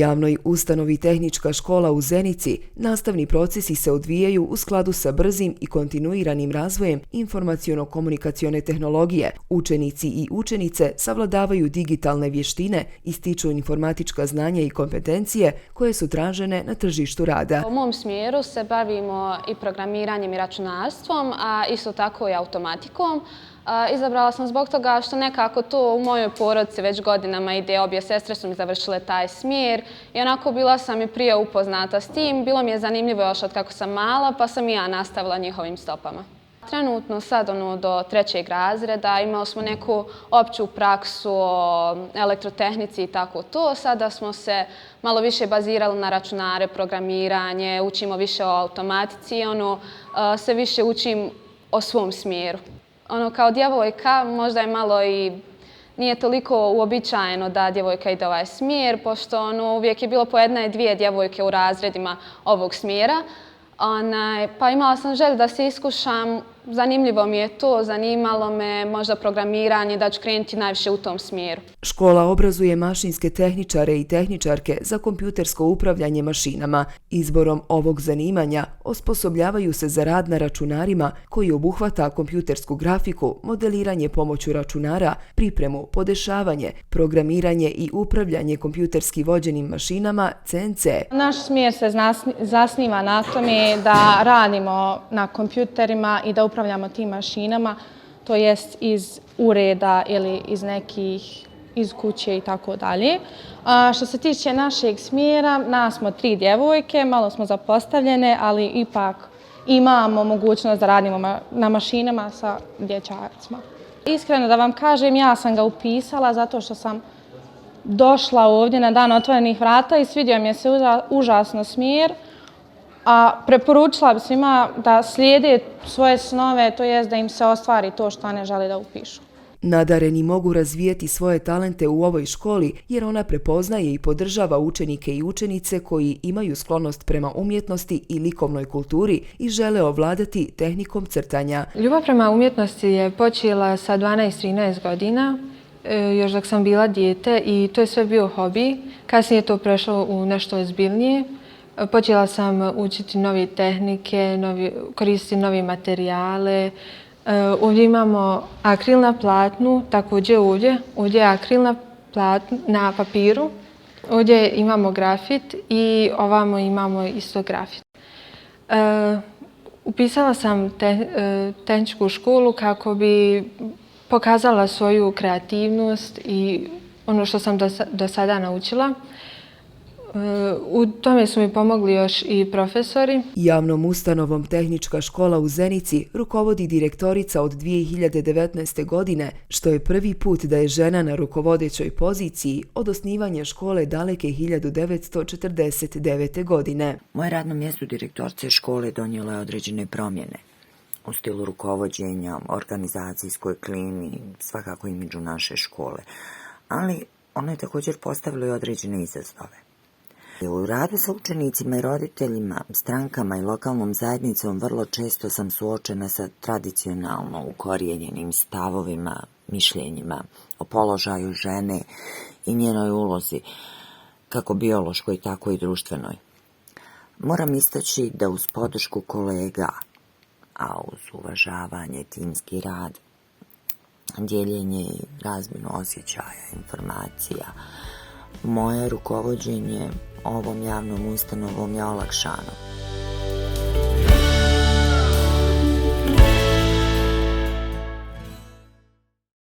javnoj ustanovi Tehnička škola u Zenici nastavni procesi se odvijaju u skladu sa brzim i kontinuiranim razvojem informaciono-komunikacione tehnologije. Učenici i učenice savladavaju digitalne vještine i stiču informatička znanja i kompetencije koje su tražene na tržištu rada. U mom smjeru se bavimo i programiranjem i računarstvom, a isto tako i automatikom. Izabrala sam zbog toga što nekako to u mojoj porodici već godinama ide. Obje sestre su mi završile taj smjer i onako bila sam i prije upoznata s tim. Bilo mi je zanimljivo još od kako sam mala, pa sam i ja nastavila njihovim stopama. Trenutno sad do 3. razreda imali smo neku opću praksu o elektrotehnici i tako to. Sada smo se malo više bazirali na računare, programiranje, učimo više o automatici i sve više učim o svom smjeru. Kao djevojka možda je malo i nije toliko uobičajeno da djevojka ide ovaj smjer, pošto uvijek je bilo po 1 i 2 djevojke u razredima ovog smjera. Pa imala sam želju da se iskušam, zanimljivo mi je to, zanimalo me možda programiranje, da ću krenuti najviše u tom smjeru. Škola obrazuje mašinske tehničare i tehničarke za kompjutersko upravljanje mašinama. Izborom ovog zanimanja osposobljavaju se za rad na računarima koji obuhvata kompjutersku grafiku, modeliranje pomoću računara, pripremu, podešavanje, programiranje i upravljanje kompjuterski vođenim mašinama CNC. Naš smjer se zasniva na tome da radimo na kompjuterima i da upravljamo tim mašinama, to jest iz ureda ili iz kuće i tako dalje. Što se tiče našeg smjera, nas smo 3 djevojke, malo smo zapostavljene, ali ipak imamo mogućnost da radimo na mašinama sa dječacima. Iskreno da vam kažem, ja sam ga upisala zato što sam došla ovdje na dan otvorenih vrata i svidio mi se užasno smjer. A preporučila bi svima da slijede svoje snove, to jest da im se ostvari to što ne žele da upišu. Nadareni mogu razvijeti svoje talente u ovoj školi jer ona prepoznaje i podržava učenike i učenice koji imaju sklonost prema umjetnosti i likovnoj kulturi i žele ovladati tehnikom crtanja. Ljubav prema umjetnosti je počela sa 12-13 godina, još dok sam bila dijete, i to je sve bio hobi. Kasnije je to prešlo u nešto ozbiljnije. Počela sam učiti nove tehnike, koristiti nove materijale. Ovdje imamo akril na platnu, također ovdje je akril na platnu, na papiru. Ovdje imamo grafit i ovamo imamo isto grafit. Upisala sam tehničku školu kako bi pokazala svoju kreativnost i ono što sam do sada naučila. U tome su mi pomogli još i profesori. Javnom ustanovom Tehnička škola u Zenici rukovodi direktorica od 2019. godine, što je prvi put da je žena na rukovodećoj poziciji od osnivanja škole daleke 1949. godine. Moje radno mjesto direktorice škole donijelo je određene promjene u stilu rukovođenja, organizacijskoj klimi, svakako imidžu naše škole. Ali ono je također postavilo i određene izazove. U radu sa učenicima i roditeljima, strankama i lokalnom zajednicom vrlo često sam suočena sa tradicionalno ukorijenjenim stavovima, mišljenjima o položaju žene i njenoj ulozi, kako biološkoj, tako i društvenoj. Moram istaći da uz podršku kolega, a uz uvažavanje, timski rad, dijeljenje i razmjenu osjećaja, informacija, moje rukovođenje ovom javnom ustanovom je olakšano.